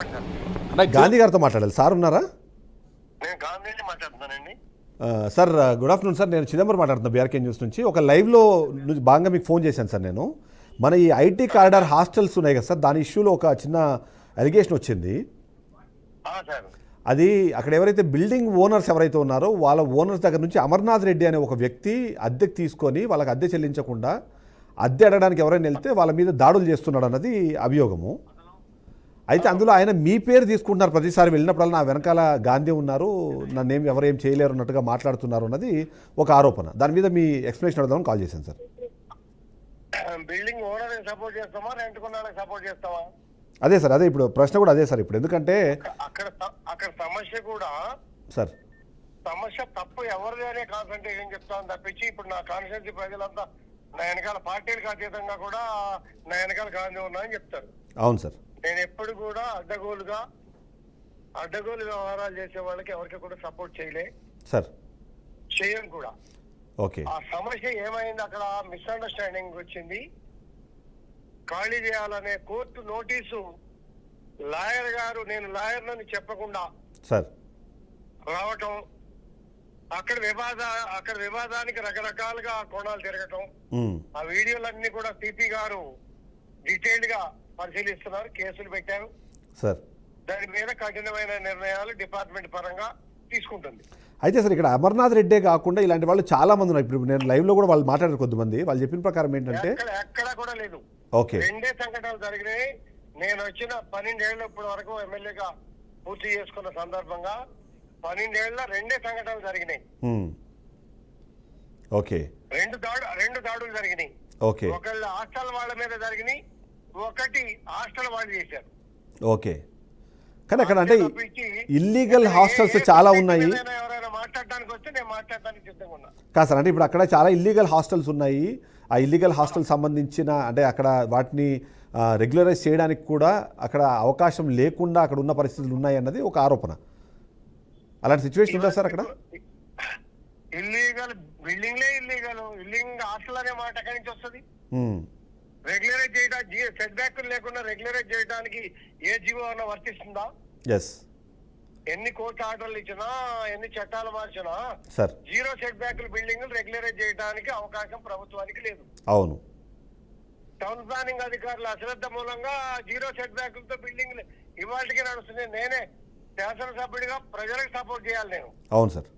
అంటే గాంధీ గారితో మాట్లాడాలి సార్ ఉన్నారా? నేను గాంధీ నుంచి మాట్లాడుతున్నానండి. సార్ గుడ్ ఆఫ్టర్నూన్ సార్, నేను చిదంబరం మాట్లాడుతున్నాను బీఆర్కే న్యూస్ నుంచి. ఒక లైవ్లో భాగంగా మీకు ఫోన్ చేశాను సార్. నేను మన ఈ ఐటీ కారిడార్ హాస్టల్స్ ఉన్నాయి కదా సార్, దాని ఇష్యూలో ఒక చిన్న అలిగేషన్ వచ్చింది. అది అక్కడ ఎవరైతే బిల్డింగ్ ఓనర్స్ ఎవరైతే ఉన్నారో వాళ్ళ ఓనర్స్ దగ్గర నుంచి అమర్నాథ్ రెడ్డి అనే ఒక వ్యక్తి అద్దెకు తీసుకొని వాళ్ళకి అద్దె చెల్లించకుండా అద్దె అడగడానికి ఎవరైనా వెళ్తే వాళ్ళ మీద దాడులు చేస్తున్నాడు అన్నది అభియోగము. అయితే అందులో ఆయన మీ పేరు తీసుకుంటున్నారు, ప్రతిసారి వెళ్ళినప్పుడల్లా నా వెనకాల గాంధీ ఉన్నారు, నన్నేం ఎవరేం చేయలేరు అన్నట్టుగా మాట్లాడుతున్నారు అన్నది ఒక ఆరోపణ. దాని మీద మీ ఎక్స్ప్లెనేషన్ అడగదామని కాల్ చేశాను సార్. బిల్డింగ్ ఓనర్ సపోర్ట్ చేస్తామా, రెంట్ కొన్నాళ్ళకి సపోర్ట్ చేస్తావా? అదే సార్, అదే ఇప్పుడు ప్రశ్న కూడా అదే సార్. ఇప్పుడు ఎందుకంటే అక్కడ సమస్య కూడా సార్, సమస్య తప్పు ఎవరిది అనే కాన్సన్ట్రేషన్ చెప్తాను తప్పించి ఇప్పుడు నా కాన్స్టిట్యూన్సీ ప్రజలంతా నా వెనకాల పార్టీలకు అతీతంగా కూడా నా వెనకాల గాంధీ ఉన్నా అని చెప్తారు. అవును సార్. నేను ఎప్పుడు కూడా అడ్డగోలు వ్యవహారాలు చేసే వాళ్ళకి ఎవరికి కూడా సపోర్ట్ చేయలే సార్, చేయను కూడా. ఓకే. ఆ సమస్య ఏమైంది, అక్కడ మిస్అండర్స్టాండింగ్ వచ్చింది. ఖాళీ చేయాలనే కోర్టు నోటీసు లాయర్ గారు, నేను లాయర్ నని చెప్పకుండా సార్ రావటం, అక్కడ వివాదానికి రకరకాలుగా కోణాలు తిరగటం, ఆ వీడియోలన్నీ కూడా సిపి గారు డీటెయిల్డ్ గా పరిశీలిస్తున్నారు, కేసులు పెట్టారు సార్. దాని మీద కఠినమైన నిర్ణయాలు డిపార్ట్మెంట్ పరంగా తీసుకుంటుంది. అయితే సార్ ఇక్కడ అమర్నాథ్ రెడ్డే కాకుండా ఇలాంటి వాళ్ళు చాలా మంది ఉన్నారు. ఇప్పుడు నేను లైవ్ లో కూడా వాళ్ళు మాట్లాడారు కొద్దిమంది, వాళ్ళు చెప్పిన ప్రకారం ఏంటంటే ఎక్కడ కూడా లేదు. ఓకే, రెండే సంఘటనలు జరిగినాయి. నేను వచ్చిన 12 ఏళ్ళు ఇప్పటి వరకు ఎమ్మెల్యేగా పూర్తి చేసుకున్న సందర్భంగా 12 ఏళ్ళ రెండే సంఘటనలు జరిగినాయి. ఓకే, రెండు దాడులు జరిగినాయి. ఓకే, ఒకళ్ళు హాస్టల్ వాళ్ళ మీద జరిగినాయి, ఒకటి హాస్టల్ వాళ్ళు చేశారు. ఓకే. కానీ అక్కడ అంటే ఇల్లీగల్ హాస్టల్స్ చాలా ఉన్నాయి. ఎవరైనా మాట్లాడడానికి వస్తే నేను మాట్లాడడానికి సిద్ధంగా ఉన్నా. కాదు సార్, అంటే ఇప్పుడు అక్కడ చాలా ఇల్లీగల్ హాస్టల్స్ ఉన్నాయి. ఆ ఇల్లీగల్ హాస్టల్ సంబంధించిన అంటే అక్కడ వాటిని రెగ్యులరైజ్ చేయడానికి కూడా అక్కడ అవకాశం లేకుండా అక్కడ ఉన్న పరిస్థితులు ఉన్నాయి అన్నది ఒక ఆరోపణ. అలాంటి సిచ్యువేషన్ ఉందా సార్ అక్కడ? ఇల్లీగల్ బిల్డింగ్లే ఇల్లీగల్ హాస్టల్ అనే మాట ఎక్కడి నుంచి వస్తుంది? రెగ్యులరైజ్ చేయడానికి సెట్ బ్యాక్ లేకుండా రెగ్యులరైజ్ చేయడానికి ఏ జీవో అన్న వర్తిస్తుందా? ఎస్. ఎన్ని కోర్టు ఆర్డర్లు ఇచ్చినా, ఎన్ని చట్టాలు మార్చినా sir zero set back building regularise చేయడానికి అవకాశం ప్రభుత్వానికి లేదు. అవును. టౌన్ ప్లానింగ్ అధికారుల అశ్రద్ధ మూలంగా జీరో సెట్ బ్యాక్ తో బిల్డింగ్ ఇవాళకి నడుస్తుంది. నేనే శాసనసభ్యుడిగా ప్రజలకు సపోర్ట్ చేయాలి. అవును సార్.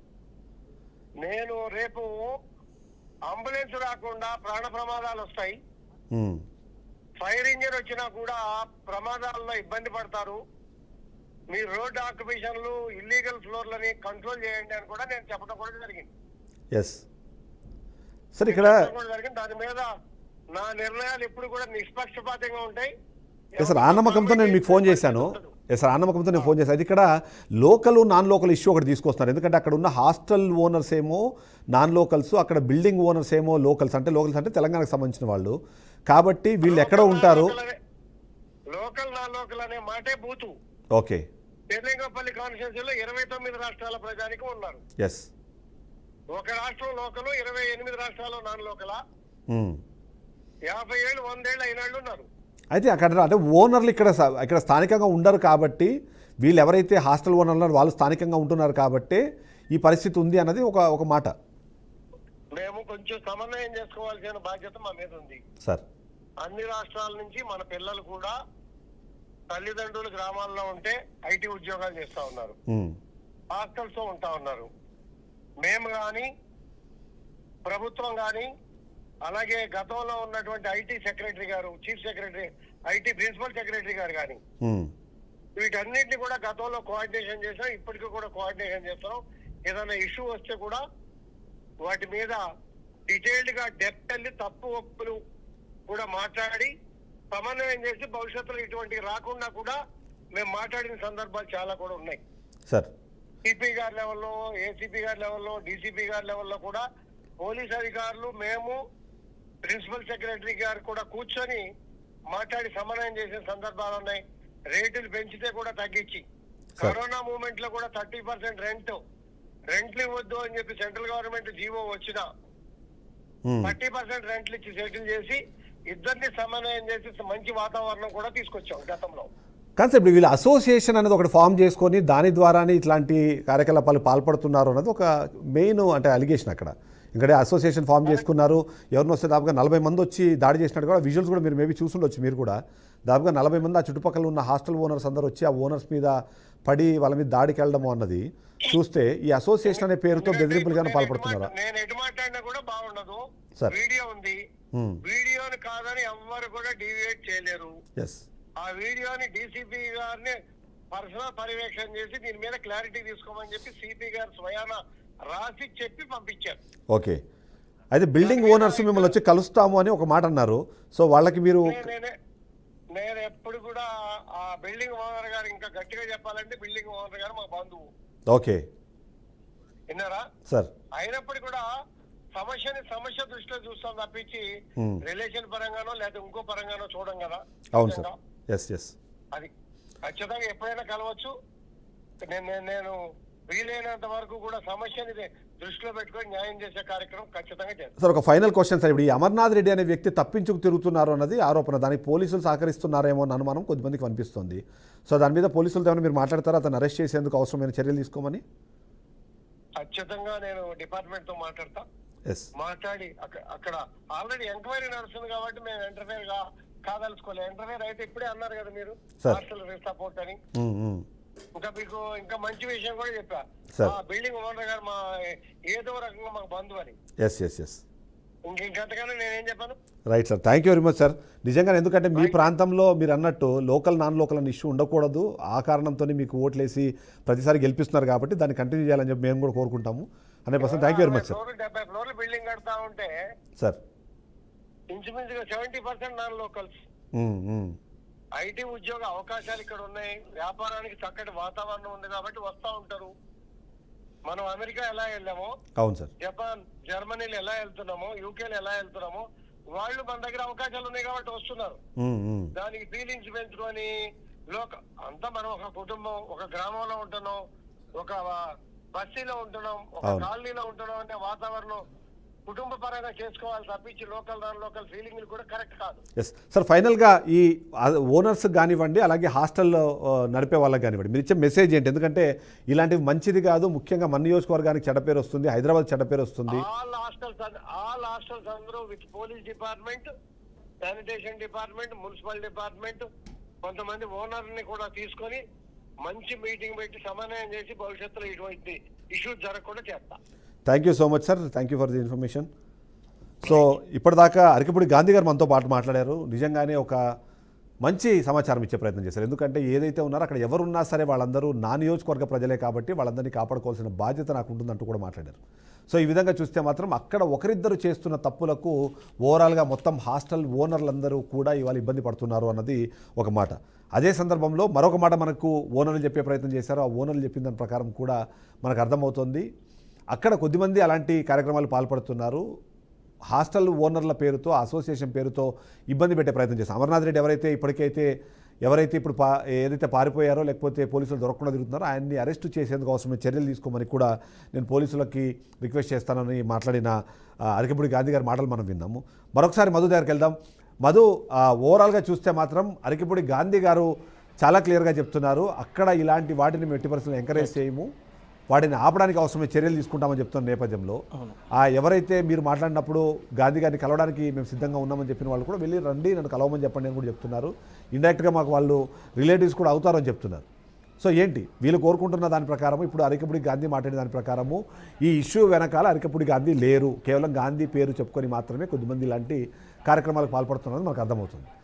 నేను రేపు అంబులెన్స్ రాకుండా ప్రాణ ప్రమాదాలు వస్తాయి, ఫైర్ ఇంజిన్ వచ్చినా కూడా ప్రమాదాల్లో ఇబ్బంది పడతారు. మీ రోడ్ ఆక్యుపేషన్లు, ఇల్లీగల్ ఫ్లోర్లని కంట్రోల్ చేయండి అని కూడా నేను చెప్పడం కూడా జరిగింది. Yes sir. ఇక్కడ దాని మీద నా నిర్ణయాలు ఎప్పుడు కూడా నిష్పక్షపాతంగా ఉంటాయి. సార్ ఆ నమ్మకంతో నేను మీకు ఫోన్ చేశాను. సార్ ఆ నమ్మకంతో నేను ఫోన్ చేశాను. అది ఇక్కడ లోకల్ నాన్ లోకల్ ఇష్యూ ఒకటి తీసుకొస్తున్నారు. ఎందుకంటే అక్కడ ఉన్న హాస్టల్ ఓనర్స్ ఏమో నాన్ లోకల్స్, అక్కడ బిల్డింగ్ ఓనర్స్ ఏమో లోకల్స్. అంటే లోకల్స్ అంటే తెలంగాణకు సంబంధించిన వాళ్ళు కాబట్టి వీళ్ళు ఎక్కడ ఉంటారు? లోకల్ నాన్ లోకల్ అనే మాటే బూతు. ఓకే. తెలంగాణపల్లి కాన్స్టిట్యూన్సీలో 29 రాష్ట్రాల ప్రజానికి ఉన్నారు. ఎస్. ఒక రాష్ట్రం లోకల్, 28 రాష్ట్రాల్లో నాన్ లోకలా? 50 ఏళ్ళు 100 ఏళ్ళు అయినాళ్ళు ఉన్నారు. అయితే అక్కడ అంటే ఓనర్లు ఇక్కడ స్థానికంగా ఉండరు కాబట్టి, వీళ్ళు ఎవరైతే హాస్టల్ ఓనర్లు ఉన్నారో వాళ్ళు స్థానికంగా ఉంటున్నారు కాబట్టి ఈ పరిస్థితి ఉంది అన్నది ఒక మాట. మేము కొంచెం సమన్వయం చేసుకోవాల్సిన బాధ్యత మా మీద ఉంది సార్. అన్ని రాష్ట్రాల నుంచి మన పిల్లలు కూడా తల్లిదండ్రులు గ్రామాల్లో ఉంటే ఐటీ ఉద్యోగాలు చేస్తా ఉన్నారు, హాస్టల్స్ ఉంటా ఉన్నారు. మేము కానీ ప్రభుత్వం కానీ అలాగే గతంలో ఉన్నటువంటి ఐటీ సెక్రటరీ గారు, chief secretary, IT principal secretary గారు కానీ వీటన్నిటిని కూడా గతంలో కోఆర్డినేషన్ చేసాం, ఇప్పటికీ కూడా కోఆర్డినేషన్ చేస్తున్నాం. ఏదైనా ఇష్యూ వస్తే కూడా వాటి మీద డీటెయిల్డ్ గా డెప్త్ వెళ్ళి తప్పు ఒప్పులు కూడా మాట్లాడి సమన్వయం చేసి భవిష్యత్తులో ఇటువంటివి రాకుండా కూడా మేము మాట్లాడిన సందర్భాలు చాలా కూడా ఉన్నాయి సార్. సిపి గారి లెవెల్లో, ఏసీపీ గారి లెవెల్లో, డీసీపీ గారి లెవెల్లో కూడా పోలీస్ అధికారులు, మేము, ప్రిన్సిపల్ సెక్రటరీ గారు కూడా కూర్చొని మాట్లాడి సమన్వయం చేసిన సందర్భాలు ఉన్నాయి. రేట్లు పెంచితే కూడా తగ్గించి, కరోనా మూమెంట్ లో కూడా 30% రెంట్లు ఇవ్వద్దు అని చెప్పి సెంట్రల్ గవర్నమెంట్ జీవో వచ్చినా 30% రెంట్లు ఇచ్చి సెటిల్ చేసి ఇద్దరిని సమన్వయం చేసి మంచి వాతావరణం కూడా తీసుకొచ్చాం గతంలో. కానీ సార్ ఇప్పుడు వీళ్ళు అసోసియేషన్ అనేది ఒకటి ఫామ్ చేసుకొని దాని ద్వారానే ఇట్లాంటి కార్యకలాపాలు పాల్పడుతున్నారు అన్నది ఒక మెయిన్ అంటే అలిగేషన్ అక్కడ. ఇక్కడ అసోసియేషన్ ఫామ్ చేసుకున్నారు, ఎవరిని వస్తే దాదాపుగా 40 మంది వచ్చి దాడి చేసినట్టు కూడా విజువల్స్ కూడా మీరు మేబీ చూసుండొచ్చు. మీరు కూడా దాదాపుగా 40 మంది ఆ చుట్టుపక్కల ఉన్న హాస్టల్ ఓనర్స్ అందరూ వచ్చి ఆ ఓనర్స్ మీద పడి వాళ్ళ మీద దాడికి వెళ్ళడము అన్నది చూస్తే ఈ అసోసియేషన్ అనే పేరుతో బెదిరింపులుగానే పాల్పడుతున్నారా? నేను ఎటు మాట్లాడినా కూడా బాగుండదు. సార్ వీడియో ఉంది, వీడియోని కాదని ఎవ్వరు కూడా డీవియేట్ చేయలేరు. ఎస్, ఆ వీడియోని డీసీపీ గారిని పర్సనల్ పర్యవేక్షణ చేసి దీని మీద క్లారిటీ తీసుకోమని చెప్పి సిపి గారు స్వయాన రాసి చెప్పి పంపించారు. ఓకే. అయితే బిల్డింగ్ ఓనర్స్ మిమ్మల్ని వచ్చి కలుస్తాము అని ఒక మాట అన్నారు. సో వాళ్ళకి మీరు నేను ఎప్పుడు కూడా ఆ బిల్డింగ్ ఓనర్ గారు, ఇంకా గట్టిగా చెప్పాలంటే బిల్డింగ్ ఓనర్ గారు మా బంధువు. ఓకే విన్నారా సార్? అయినప్పటికీ కూడా సమస్య దృష్టిలో చూస్తాం తప్పించి రిలేషన్ పరంగానో లేదా ఇంకో పరంగానో చూడం కదా. అవును సార్. ఎస్ ఎస్, అది ఖచ్చితంగా ఎప్పుడైనా కలవచ్చు. నేను వీలైనంత వరకు కూడా సమస్యని దృష్టిలో పెట్టుకొని న్యాయం చేసే కార్యక్రమం ఖచ్చితంగా చేస్తాను. సార్ ఒక ఫైనల్ క్వశ్చన్ సార్, ఇప్పుడు ఈ అమర్నాథ్ రెడ్డి అనే వ్యక్తి తప్పించుకు తిరుగుతున్నారు అన్నది ఆరోపణ, దానికి పోలీసులు సహకరిస్తున్నారేమో అని అనుమానం కొద్దిమందికి అనిపిస్తుంది. సో దాని మీద పోలీసులతో ఏమైనా మీరు మాట్లాడతారా, అతను అరెస్ట్ చేసేందుకు అవసరమైన చర్యలు తీసుకోమని? ఖచ్చితంగా నేను డిపార్ట్మెంట్ తో మాట్లాడతా. మాట్లాడి అక్కడ ఆల్రెడీ ఎంక్వైరీ నడుస్తుంది కాబట్టి మేము ఇంటర్ఫేర్ కాదలుచుకోలేదు. ఇంటర్ఫేర్ అయితే ఇప్పుడే అన్నారు కదా మీరు హాస్టల్ సపోర్ట్ అని. ఇంకా మీకు ఇంకా మంచి విషయం కూడా చెప్పా, బిల్డింగ్ ఓనర్ గారు మా ఏదో రకంగా మాకు బంధువు అని. ఇంకంతకన్నా నేనేం చెప్పాను. Right sir, thank you very much sir. నిజంగా ఎందుకంటే మీ ప్రాంతంలో మీరు అన్నట్టు లోకల్ నాన్ లోకల్ అనే ఇష్యూ ఉండకూడదు, ఆ కారణంతో మీకు ఓట్లేసి ప్రతిసారి గెలిపిస్తున్నారు కాబట్టి దాన్ని కంటిన్యూ చేయాలని చెప్పి మేము కూడా కోరుకుంటాము. 100%. Thank you very much sir. 70 ఫ్లోర్లు బిల్డింగ్ కడతా ఉంటే సార్ ఇంచుమించుగా 70% నాన్ లోకల్స్. ఐటీ ఉద్యోగ అవకాశాలు ఇక్కడ ఉన్నాయి, వ్యాపారానికి చక్కటి వాతావరణం ఉంది కాబట్టి వస్తూ ఉంటారు. మనం అమెరికా ఎలా వెళ్ళామో, అవును సార్, జపాన్ జర్మనీలో ఎలా వెళ్తున్నామో, యూకేలో ఎలా వెళ్తున్నామో, వాళ్ళు మన దగ్గర అవకాశాలు ఉన్నాయి కాబట్టి వస్తున్నారు. దానికి ఫీలింగ్స్ పెంచుకొని అంతా మనం ఒక కుటుంబం, ఒక గ్రామంలో ఉంటున్నాం, ఒక బస్తీలో ఉంటున్నాం, ఒక కాలనీలో ఉంటున్నాం అనే వాతావరణం కుటుంబ పరంగా చేసుకోవాలి తప్పించి లోకల్ నాన్ లోకల్ ఫీలింగ్ కూడా కరెక్ట్ కాదు. ఎస్ సార్, ఫైనల్గా ఈ ఓనర్స్ కానివ్వండి, అలాగే హాస్టల్లో నడిపే వాళ్ళకి కానివ్వండి, మీరు ఇచ్చే మెసేజ్ ఏంటి? ఎందుకంటే ఇలాంటివి మంచిది కాదు, ముఖ్యంగా మన నియోజకవర్గానికి చెడ్డ పేరు వస్తుంది, హైదరాబాద్ చెడ్డ పేరు వస్తుంది. ఆల్ హాస్టల్స్ అందరూ with police department, sanitation department, municipal department, కొంతమంది ఓనర్ ని కూడా తీసుకొని మంచి మీటింగ్ పెట్టి సమన్వయం చేసి భవిష్యత్తులో ఇటువంటి ఇష్యూస్ జరగకుండా చేస్తా. Thank you so much sir, thank you for the information. So ఇప్పటిదాకా అరకపూడి గాంధీ గారు మనతో పాటు మాట్లాడారు. నిజంగానే ఒక మంచి సమాచారం ఇచ్చే ప్రయత్నం చేశారు. ఎందుకంటే ఏదైతే ఉన్నారో అక్కడ ఎవరున్నా సరే వాళ్ళందరూ నా నియోజకవర్గ ప్రజలే కాబట్టి వాళ్ళందరినీ కాపాడుకోవాల్సిన బాధ్యత నాకు ఉంటుందంటూ కూడా మాట్లాడారు. సో ఈ విధంగా చూస్తే మాత్రం అక్కడ ఒకరిద్దరు చేస్తున్న తప్పులకు ఓవరాల్గా మొత్తం హాస్టల్ ఓనర్లందరూ కూడా ఇవాళ ఇబ్బంది పడుతున్నారు అన్నది ఒక మాట. అదే సందర్భంలో మరొక మాట మనకు ఓనర్లు చెప్పే ప్రయత్నం చేశారు. ఆ ఓనర్లు చెప్పిన దాని ప్రకారం కూడా మనకు అర్థమవుతోంది, అక్కడ కొద్దిమంది అలాంటి కార్యక్రమాలు పాల్పడుతున్నారు. హాస్టల్ ఓనర్ల పేరుతో, అసోసియేషన్ పేరుతో ఇబ్బంది పెట్టే ప్రయత్నం చేస్తారు. అమర్నాథ్ రెడ్డి ఎవరైతే ఇప్పుడు ఏదైతే పారిపోయారో లేకపోతే పోలీసులు దొరకకుండా తిరుగుతున్నారో ఆయన్ని అరెస్టు చేసేందుకు అవసరమైన చర్యలు తీసుకోమని కూడా నేను పోలీసులకి రిక్వెస్ట్ చేస్తానని మాట్లాడిన అరకపూడి గాంధీ గారి మాటలు మనం విన్నాము. మరొకసారి మధు దగ్గరికి వెళ్దాం. మధు, ఓవరాల్గా చూస్తే మాత్రం అరకపూడి గాంధీ గారు చాలా క్లియర్గా చెప్తున్నారు, అక్కడ ఇలాంటి వాటిని ఎట్టి పరిస్థితుల్లో ఎంకరేజ్ చేయము, వాటిని ఆపడానికి అవసరమైన చర్యలు తీసుకుంటామని చెప్తున్న నేపథ్యంలో ఎవరైతే మీరు మాట్లాడినప్పుడు గాంధీ గారిని కలవడానికి మేము సిద్ధంగా ఉన్నామని చెప్పిన వాళ్ళు కూడా వెళ్ళి రండి, నన్ను కలవమని చెప్పండి అని కూడా చెప్తున్నారు. ఇండైరెక్ట్గా మాకు వాళ్ళు రిలేటివ్స్ కూడా అవుతారని చెప్తున్నారు. సో ఏంటి వీళ్ళు కోరుకుంటున్న దాని ప్రకారము, ఇప్పుడు అరకపూడి గాంధీ మాట్లాడిన దాని ప్రకారము ఈ ఇష్యూ వెనకాల అరకపూడి గాంధీ లేరు, కేవలం గాంధీ పేరు చెప్పుకొని మాత్రమే కొద్దిమంది ఇలాంటి కార్యక్రమాలకు పాల్పడుతున్నది మనకు అర్థమవుతుంది.